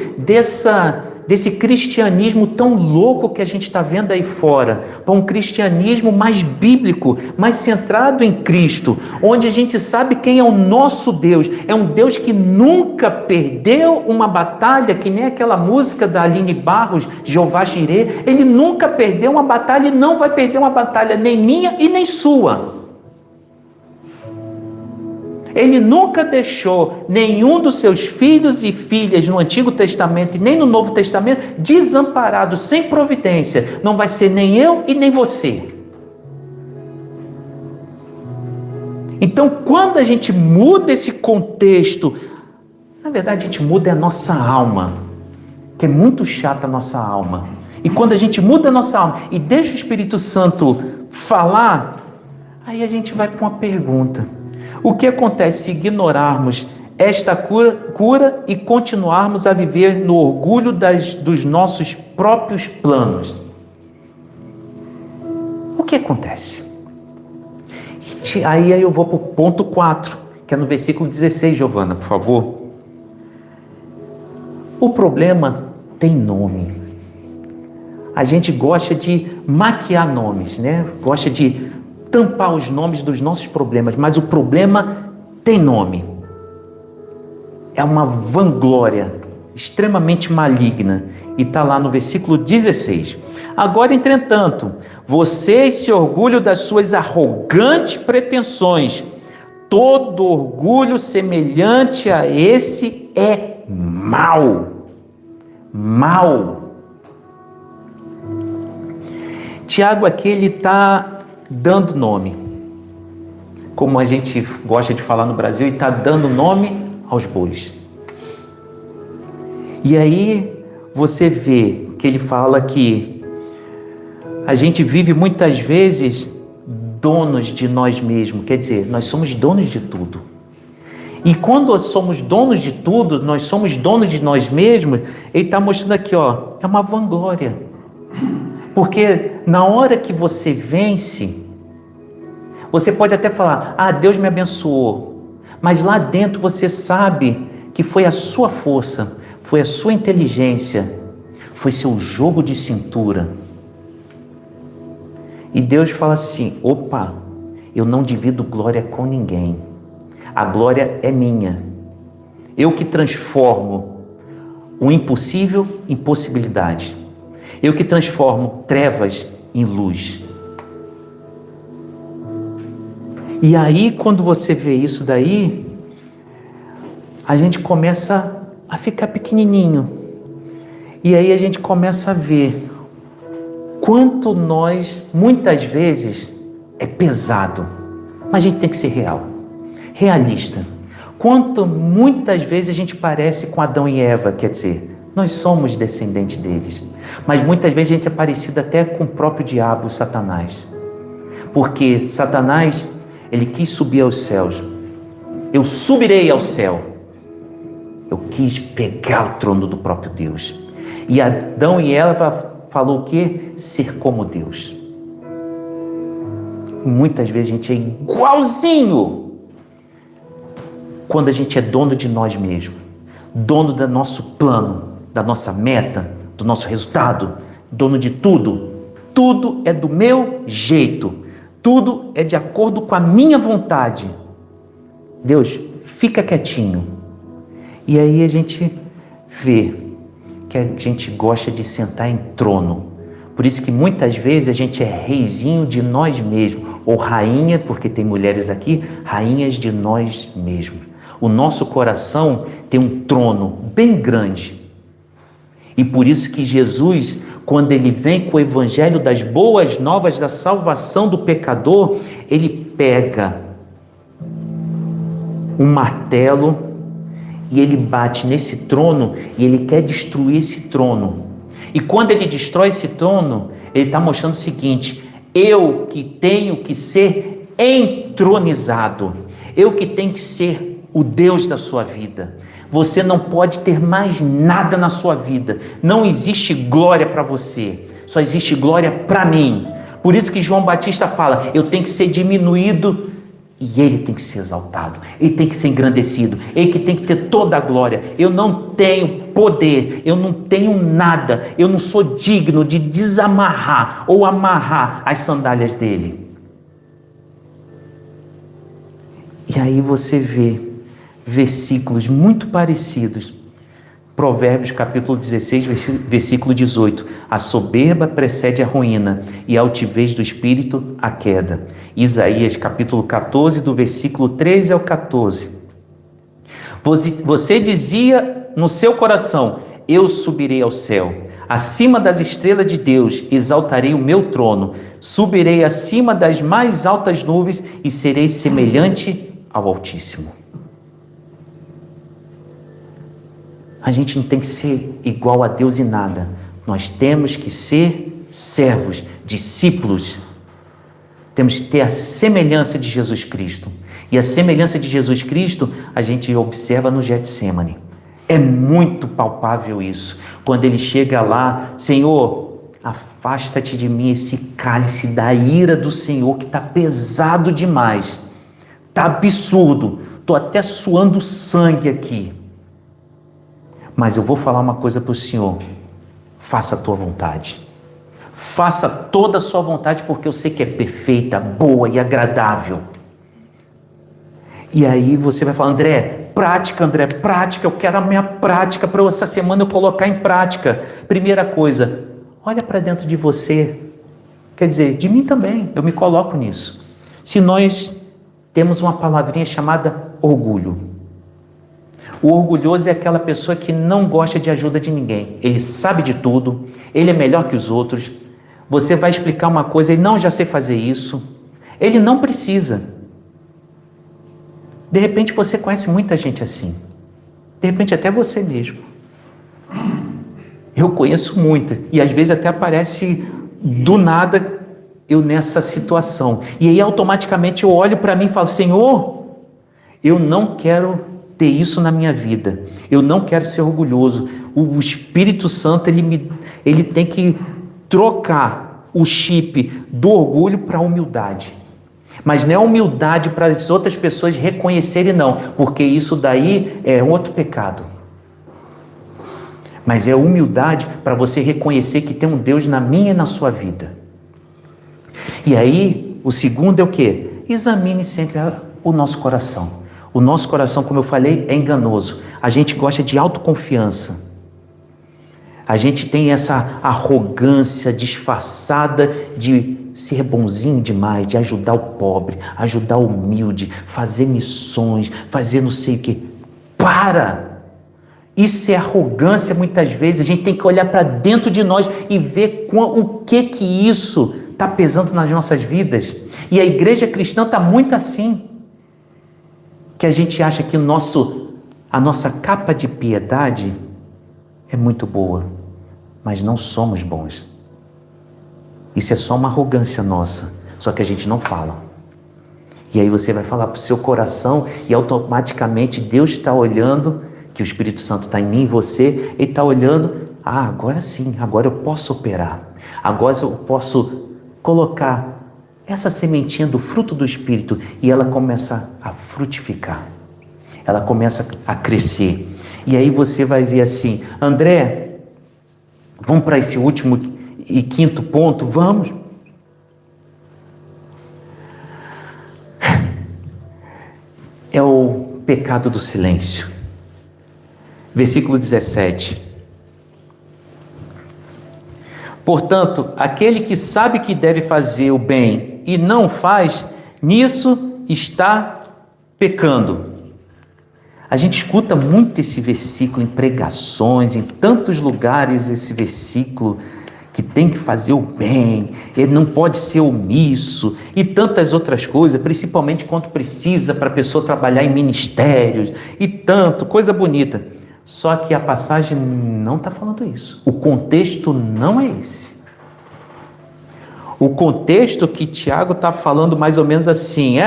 desse cristianismo tão louco que a gente está vendo aí fora, para um cristianismo mais bíblico, mais centrado em Cristo, onde a gente sabe quem é o nosso Deus. É um Deus que nunca perdeu uma batalha, que nem aquela música da Aline Barros, Jeová Jireh. Ele nunca perdeu uma batalha e não vai perder uma batalha, nem minha e nem sua. Ele nunca deixou nenhum dos seus filhos e filhas no Antigo Testamento e nem no Novo Testamento desamparados, sem providência. Não vai ser nem eu e nem você. Então, quando a gente muda esse contexto, na verdade a gente muda a nossa alma, que é muito chata a nossa alma. E quando a gente muda a nossa alma e deixa o Espírito Santo falar, aí a gente vai para uma pergunta. O que acontece se ignorarmos esta cura e continuarmos a viver no orgulho dos nossos próprios planos? O que acontece? Aí eu vou para o ponto 4, que é no versículo 16, Giovana, por favor. O problema tem nome. A gente gosta de maquiar nomes, né? Gosta de tampar os nomes dos nossos problemas, mas o problema tem nome. É uma vanglória extremamente maligna e está lá no versículo 16. Agora, entretanto, vocês se orgulham das suas arrogantes pretensões. Todo orgulho semelhante a esse é mau. Mal. Tiago aqui, ele está dando nome. Como a gente gosta de falar no Brasil, ele está dando nome aos bois. E aí você vê que ele fala que a gente vive muitas vezes donos de nós mesmos, quer dizer, nós somos donos de tudo. E quando somos donos de tudo, nós somos donos de nós mesmos, ele está mostrando aqui, ó, é uma vanglória. Porque na hora que você vence, você pode até falar, Deus me abençoou, mas lá dentro você sabe que foi a sua força, foi a sua inteligência, foi seu jogo de cintura. E Deus fala assim, opa, eu não divido glória com ninguém. A glória é minha. Eu que transformo o impossível em possibilidade. Eu que transformo trevas em luz. E aí, quando você vê isso daí, a gente começa a ficar pequenininho. E aí a gente começa a ver quanto nós, muitas vezes, é pesado. Mas a gente tem que ser real. Realista. Quanto muitas vezes a gente parece com Adão e Eva, quer dizer, nós somos descendentes deles, mas muitas vezes a gente é parecido até com o próprio diabo, Satanás, porque Satanás, ele quis subir aos céus. Eu subirei ao céu. Eu quis pegar o trono do próprio Deus. E Adão e Eva falou o quê? Ser como Deus. E muitas vezes a gente é igualzinho quando a gente é dono de nós mesmos, dono do nosso plano, da nossa meta, do nosso resultado, dono de tudo. Tudo é do meu jeito, tudo é de acordo com a minha vontade. Deus, fica quietinho. E aí a gente vê que a gente gosta de sentar em trono. Por isso que muitas vezes a gente é reizinho de nós mesmos, ou rainha, porque tem mulheres aqui, rainhas de nós mesmos. O nosso coração tem um trono bem grande. E por isso que Jesus, quando ele vem com o evangelho das boas novas da salvação do pecador, ele pega um martelo e ele bate nesse trono e ele quer destruir esse trono. E quando ele destrói esse trono, ele está mostrando o seguinte: eu que tenho que ser entronizado, eu que tenho que ser o Deus da sua vida. Você não pode ter mais nada na sua vida. Não existe glória para você. Só existe glória para mim. Por isso que João Batista fala, eu tenho que ser diminuído e ele tem que ser exaltado. Ele tem que ser engrandecido. Ele que tem que ter toda a glória. Eu não tenho poder. Eu não tenho nada. Eu não sou digno de desamarrar ou amarrar as sandálias dele. E aí você vê versículos muito parecidos. Provérbios capítulo 16, versículo 18. A soberba precede a ruína e a altivez do espírito a queda. Isaías capítulo 14, do versículo 13 ao 14. Você dizia no seu coração, eu subirei ao céu. Acima das estrelas de Deus exaltarei o meu trono. Subirei acima das mais altas nuvens e serei semelhante ao Altíssimo. A gente não tem que ser igual a Deus em nada. Nós temos que ser servos, discípulos. Temos que ter a semelhança de Jesus Cristo. E a semelhança de Jesus Cristo a gente observa no Getsêmani. É muito palpável isso. Quando ele chega lá, Senhor, afasta-te de mim esse cálice da ira do Senhor que está pesado demais, está absurdo, estou até suando sangue aqui. Mas eu vou falar uma coisa para o Senhor, faça a tua vontade. Faça toda a sua vontade, porque eu sei que é perfeita, boa e agradável. E aí você vai falar, André, prática, eu quero a minha prática para essa semana eu colocar em prática. Primeira coisa, olha para dentro de você, quer dizer, de mim também, eu me coloco nisso. Se nós temos uma palavrinha chamada orgulho. O orgulhoso é aquela pessoa que não gosta de ajuda de ninguém. Ele sabe de tudo, ele é melhor que os outros. Você vai explicar uma coisa, ele não, já sei fazer isso. Ele não precisa. De repente você conhece muita gente assim. De repente até você mesmo. Eu conheço muita. E às vezes até aparece do nada eu nessa situação. E aí automaticamente eu olho para mim e falo, Senhor, eu não quero ter isso na minha vida. Eu não quero ser orgulhoso. O Espírito Santo, ele tem que trocar o chip do orgulho para a humildade. Mas não é humildade para as outras pessoas reconhecerem, não, porque isso daí é outro pecado. Mas é humildade para você reconhecer que tem um Deus na minha e na sua vida. E aí, o segundo é o quê? Examine sempre o nosso coração. O nosso coração, como eu falei, é enganoso. A gente gosta de autoconfiança. A gente tem essa arrogância disfarçada de ser bonzinho demais, de ajudar o pobre, ajudar o humilde, fazer missões, fazer não sei o quê. Para! Isso é arrogância muitas vezes. A gente tem que olhar para dentro de nós e ver o que isso está pesando nas nossas vidas. E a igreja cristã está muito assim. Que a gente acha que a nossa capa de piedade é muito boa, mas não somos bons. Isso é só uma arrogância nossa, só que a gente não fala. E aí você vai falar para o seu coração e automaticamente Deus está olhando, que o Espírito Santo está em mim e você, ele está olhando, agora sim, agora eu posso operar, agora eu posso colocar essa sementinha do fruto do Espírito e ela começa a frutificar, ela começa a crescer. E aí você vai ver assim, André, vamos para esse último e quinto ponto, vamos? É o pecado do silêncio. Versículo 17. Portanto, aquele que sabe que deve fazer o bem e não faz, nisso está pecando. A gente escuta muito esse versículo em pregações, em tantos lugares esse versículo, que tem que fazer o bem, ele não pode ser omisso, e tantas outras coisas, principalmente quando precisa para a pessoa trabalhar em ministérios, e tanto, coisa bonita. Só que a passagem não está falando isso. O contexto não é esse. O contexto que Tiago está falando mais ou menos assim,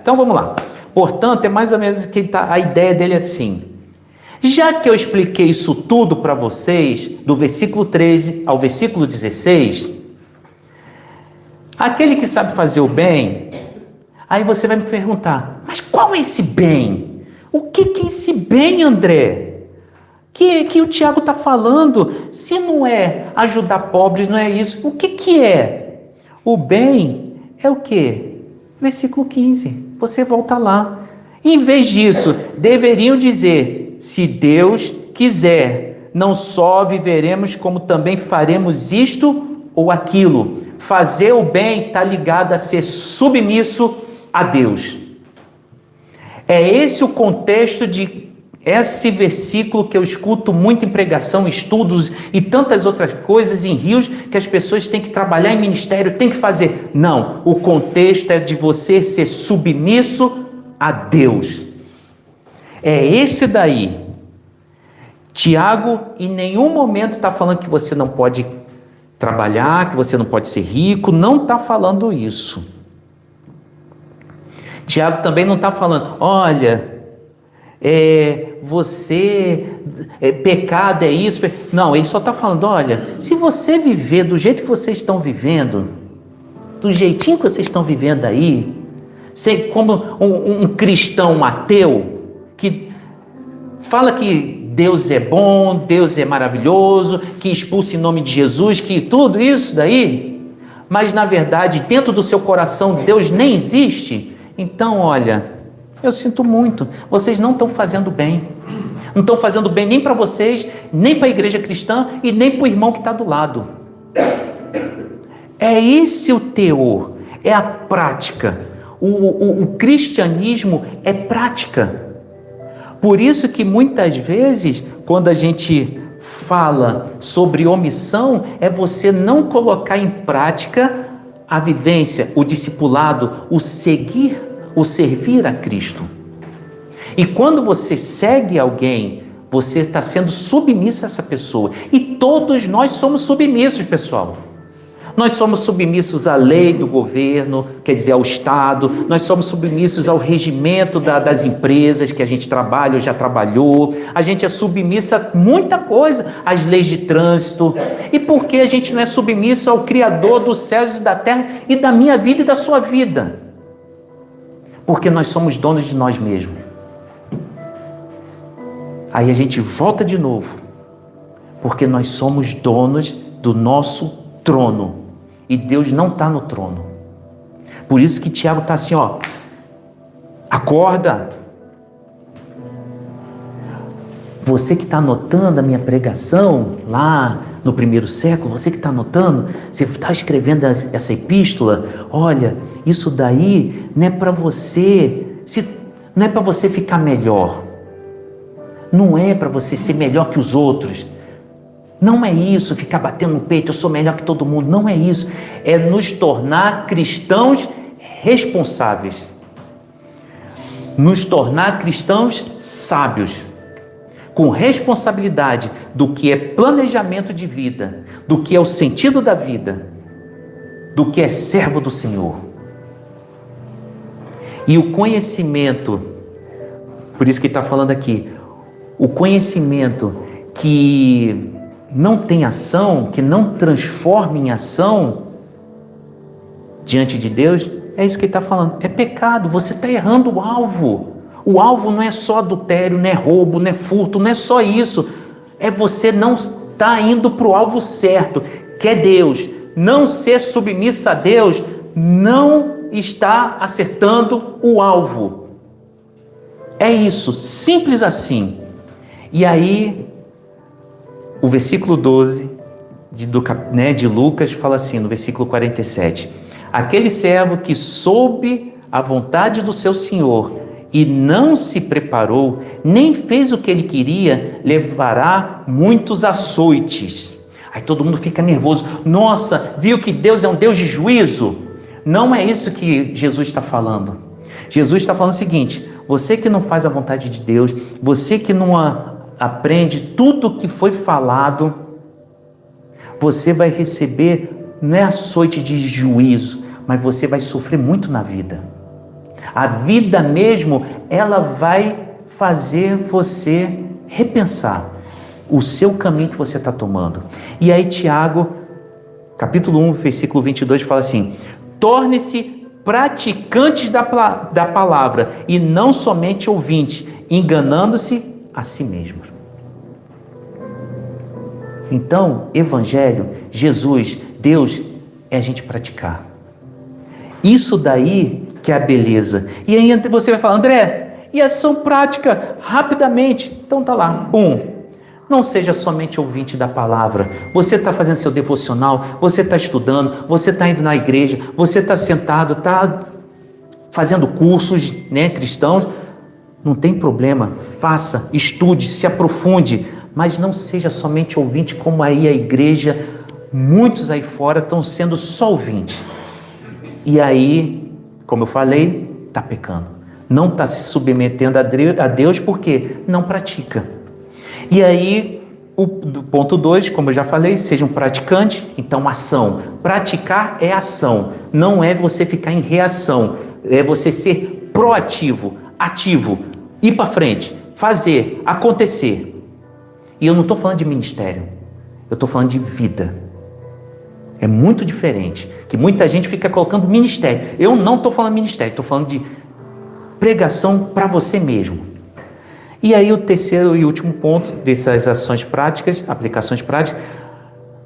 então vamos lá. Portanto, é mais ou menos que a ideia dele é assim. Já que eu expliquei isso tudo para vocês, do versículo 13 ao versículo 16, aquele que sabe fazer o bem, aí você vai me perguntar, mas qual é esse bem? O que é esse bem, André? Que o Tiago está falando? Se não é ajudar pobres, não é isso, o que é? O bem é o quê? Versículo 15, você volta lá. Em vez disso, deveriam dizer, se Deus quiser, não só viveremos, como também faremos isto ou aquilo. Fazer o bem está ligado a ser submisso a Deus. É esse o contexto de esse versículo que eu escuto muito em pregação, estudos e tantas outras coisas em rios que as pessoas têm que trabalhar em ministério, têm que fazer. Não, o contexto é de você ser submisso a Deus. É esse daí. Tiago em nenhum momento está falando que você não pode trabalhar, que você não pode ser rico, não está falando isso. Tiago também não está falando, olha, Pecado é isso. Não, ele só está falando, olha, se você viver do jeito que vocês estão vivendo, do jeitinho que vocês estão vivendo aí, como um cristão ateu, que fala que Deus é bom, Deus é maravilhoso, que expulsa em nome de Jesus, que tudo isso daí, mas na verdade dentro do seu coração Deus nem existe, então olha, eu sinto muito, vocês não estão fazendo bem. Não estão fazendo bem nem para vocês, nem para a igreja cristã e nem para o irmão que está do lado. É esse o teor, é a prática. O cristianismo é prática. Por isso que muitas vezes, quando a gente fala sobre omissão, é você não colocar em prática a vivência, o discipulado, o servir a Cristo. E quando você segue alguém, você está sendo submisso a essa pessoa. E todos nós somos submissos, pessoal. Nós somos submissos à lei do governo, quer dizer, ao Estado. Nós somos submissos ao regimento das empresas que a gente trabalha ou já trabalhou. A gente é submisso a muita coisa, às leis de trânsito. E por que a gente não é submisso ao Criador dos céus e da terra e da minha vida e da sua vida? Porque nós somos donos de nós mesmos. Aí a gente volta de novo, porque nós somos donos do nosso trono, e Deus não está no trono. Por isso que Tiago está assim, ó, acorda. Você que está anotando a minha pregação lá no primeiro século, você que está anotando, você está escrevendo essa epístola, olha, isso daí não é para você, não é para você ficar melhor. Não é para você ser melhor que os outros. Não é isso, ficar batendo no peito, eu sou melhor que todo mundo. Não é isso. É nos tornar cristãos responsáveis. Nos tornar cristãos sábios. Com responsabilidade do que é planejamento de vida, do que é o sentido da vida, do que é servo do Senhor. E o conhecimento, por isso que ele está falando aqui, o conhecimento que não tem ação, que não transforma em ação diante de Deus, é isso que ele está falando. É pecado, você está errando o alvo. O alvo não é só adultério, não é roubo, não é furto, não é só isso. É você não estar indo para o alvo certo, que é Deus. Não ser submissa a Deus não está acertando o alvo. É isso, simples assim. E aí, o versículo 12 de Lucas fala assim, no versículo 47. Aquele servo que soube a vontade do seu senhor e não se preparou, nem fez o que ele queria, levará muitos açoites. Aí todo mundo fica nervoso. Nossa, viu que Deus é um Deus de juízo? Não é isso que Jesus está falando. Jesus está falando o seguinte, você que não faz a vontade de Deus, você que não aprende tudo o que foi falado, você vai receber, não é açoite de juízo, mas você vai sofrer muito na vida. A vida mesmo, ela vai fazer você repensar o seu caminho que você está tomando. E aí Tiago, capítulo 1, versículo 22, fala assim, torne-se praticantes da palavra e não somente ouvintes, enganando-se a si mesmos. Então, evangelho, Jesus, Deus, é a gente praticar. Isso daí que é a beleza. E aí você vai falar, André, e ação prática, rapidamente. Então tá lá. 1. Não seja somente ouvinte da palavra. Você está fazendo seu devocional, você está estudando, você está indo na igreja, você está sentado, está fazendo cursos, cristãos. Não tem problema, faça, estude, se aprofunde, mas não seja somente ouvinte, como aí a igreja, muitos aí fora estão sendo só ouvintes. E aí, como eu falei, está pecando. Não está se submetendo a Deus porque não pratica. E aí, o ponto 2, como eu já falei, seja um praticante, então ação. Praticar é ação, não é você ficar em reação, é você ser proativo, ativo, ir para frente, fazer acontecer. E eu não estou falando de ministério, eu estou falando de vida. É muito diferente, que muita gente fica colocando ministério. Eu não estou falando ministério, estou falando de pregação para você mesmo. E aí o terceiro e último ponto dessas ações práticas, aplicações práticas,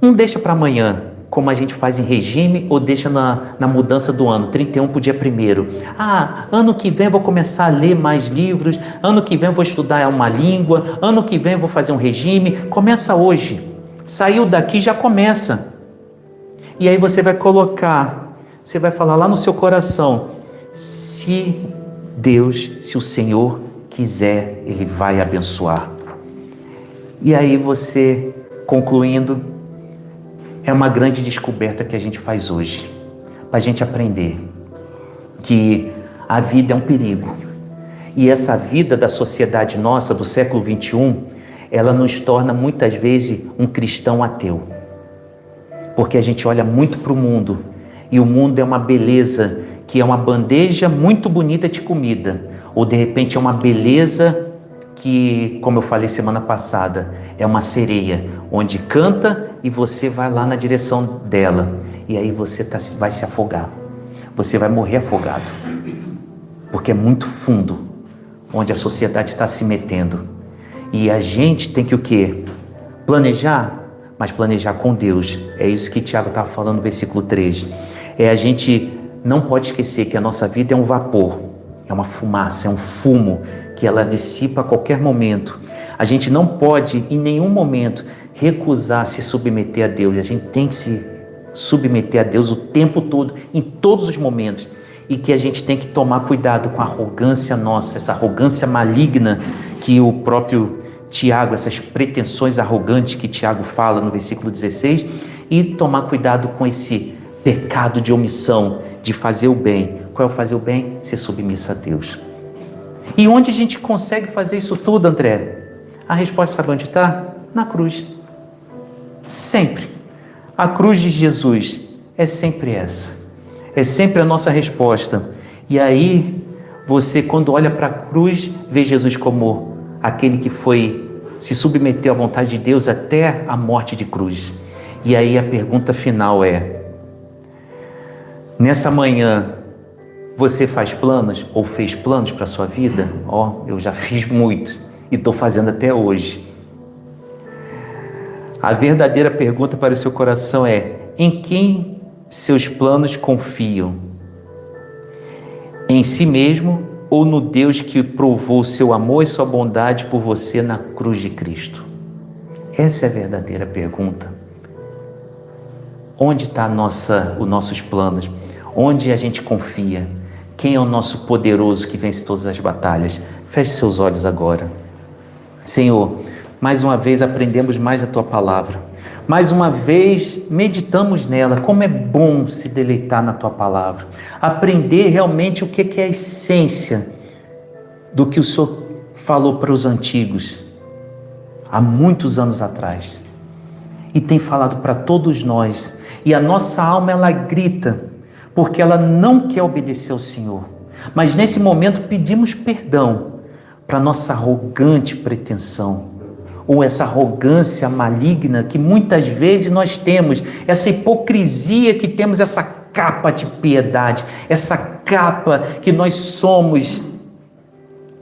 não deixa para amanhã, como a gente faz em regime, ou deixa na mudança do ano, 31 para o dia 1º. Ano que vem eu vou começar a ler mais livros, ano que vem eu vou estudar uma língua, ano que vem eu vou fazer um regime. Começa hoje. Saiu daqui, já começa. E aí você vai colocar, você vai falar lá no seu coração, se Deus, se o Senhor quiser, Ele vai abençoar. E aí você, concluindo, é uma grande descoberta que a gente faz hoje, para a gente aprender que a vida é um perigo. E essa vida da sociedade nossa, do século 21, ela nos torna muitas vezes um cristão ateu. Porque a gente olha muito para o mundo, e o mundo é uma beleza, que é uma bandeja muito bonita de comida, ou de repente é uma beleza que, como eu falei semana passada, é uma sereia, onde canta e você vai lá na direção dela, e aí você vai se afogar, você vai morrer afogado, porque é muito fundo, onde a sociedade está se metendo, e a gente tem que o quê? Planejar, mas planejar com Deus. É isso que Tiago estava falando no versículo 3. A gente não pode esquecer que a nossa vida é um vapor, é uma fumaça, é um fumo que ela dissipa a qualquer momento. A gente não pode em nenhum momento recusar se submeter a Deus. A gente tem que se submeter a Deus o tempo todo, em todos os momentos. E que a gente tem que tomar cuidado com a arrogância nossa, essa arrogância maligna que o próprio Tiago, essas pretensões arrogantes que Tiago fala no versículo 16, e tomar cuidado com esse pecado de omissão, de fazer o bem. Qual é o fazer o bem? Ser submissa a Deus. E onde a gente consegue fazer isso tudo, André? A resposta sabe onde está? Na cruz. Sempre. A cruz de Jesus é sempre essa. É sempre a nossa resposta. E aí, você quando olha para a cruz, vê Jesus como aquele que se submeteu à vontade de Deus até a morte de cruz. E aí a pergunta final é: nessa manhã, você faz planos ou fez planos para a sua vida? Eu já fiz muitos e estou fazendo até hoje. A verdadeira pergunta para o seu coração é: em quem seus planos confiam? Em si mesmo ou no Deus que provou seu amor e sua bondade por você na cruz de Cristo? Essa é a verdadeira pergunta. Onde está os nossos planos? Onde a gente confia? Quem é o nosso poderoso que vence todas as batalhas? Feche seus olhos agora. Senhor, mais uma vez aprendemos mais da Tua Palavra. Mais uma vez meditamos nela. Como é bom se deleitar na Tua Palavra. Aprender realmente o que é a essência do que o Senhor falou para os antigos há muitos anos atrás. E tem falado para todos nós. E a nossa alma, ela grita, porque ela não quer obedecer ao Senhor. Mas nesse momento pedimos perdão para nossa arrogante pretensão, ou essa arrogância maligna que muitas vezes nós temos, essa hipocrisia que temos, essa capa de piedade, essa capa que nós somos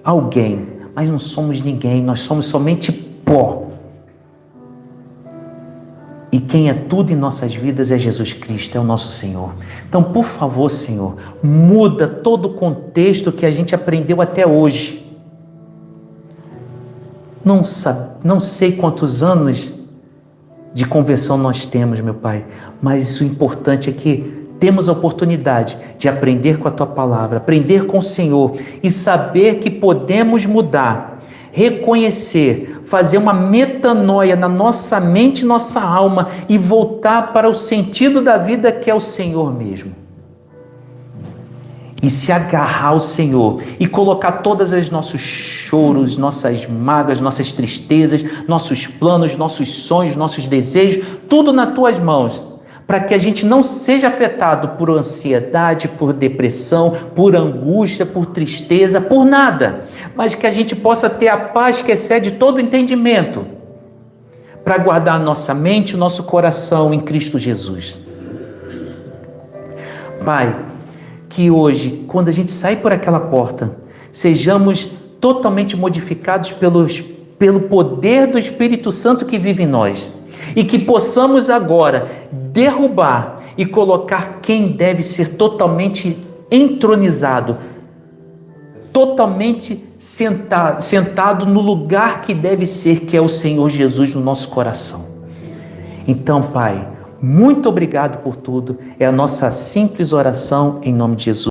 alguém, mas não somos ninguém, nós somos somente pó. E quem é tudo em nossas vidas é Jesus Cristo, é o nosso Senhor. Então, por favor, Senhor, muda todo o contexto que a gente aprendeu até hoje. Não sei quantos anos de conversão nós temos, meu Pai, mas o importante é que temos a oportunidade de aprender com a Tua Palavra, aprender com o Senhor e saber que podemos mudar, reconhecer, fazer uma metanoia na nossa mente e nossa alma e voltar para o sentido da vida que é o Senhor mesmo. E se agarrar ao Senhor e colocar todos os nossos choros, nossas mágoas, nossas tristezas, nossos planos, nossos sonhos, nossos desejos, tudo nas Tuas mãos, para que a gente não seja afetado por ansiedade, por depressão, por angústia, por tristeza, por nada, mas que a gente possa ter a paz que excede todo entendimento, para guardar nossa mente e nosso coração em Cristo Jesus. Pai, que hoje, quando a gente sai por aquela porta, sejamos totalmente modificados pelo poder do Espírito Santo que vive em nós, e que possamos agora derrubar e colocar quem deve ser totalmente entronizado, totalmente sentado no lugar que deve ser, que é o Senhor Jesus no nosso coração. Então, Pai, muito obrigado por tudo. É a nossa simples oração em nome de Jesus.